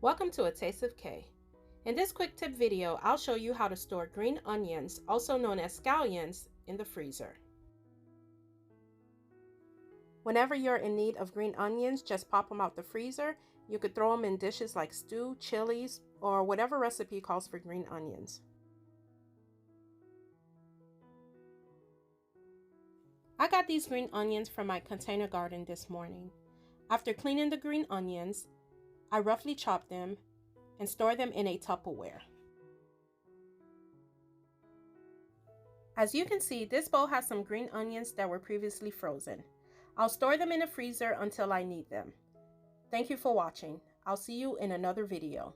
Welcome to A Taste of K. In this quick tip video, I'll show you how to store green onions, also known as scallions, in the freezer. Whenever you're in need of green onions, just pop them out the freezer. You could throw them in dishes like stew, chilies, or whatever recipe calls for green onions. I got these green onions from my container garden this morning. After cleaning the green onions, I roughly chop them and store them in a Tupperware. As you can see, this bowl has some green onions that were previously frozen. I'll store them in the freezer until I need them. Thank you for watching. I'll see you in another video.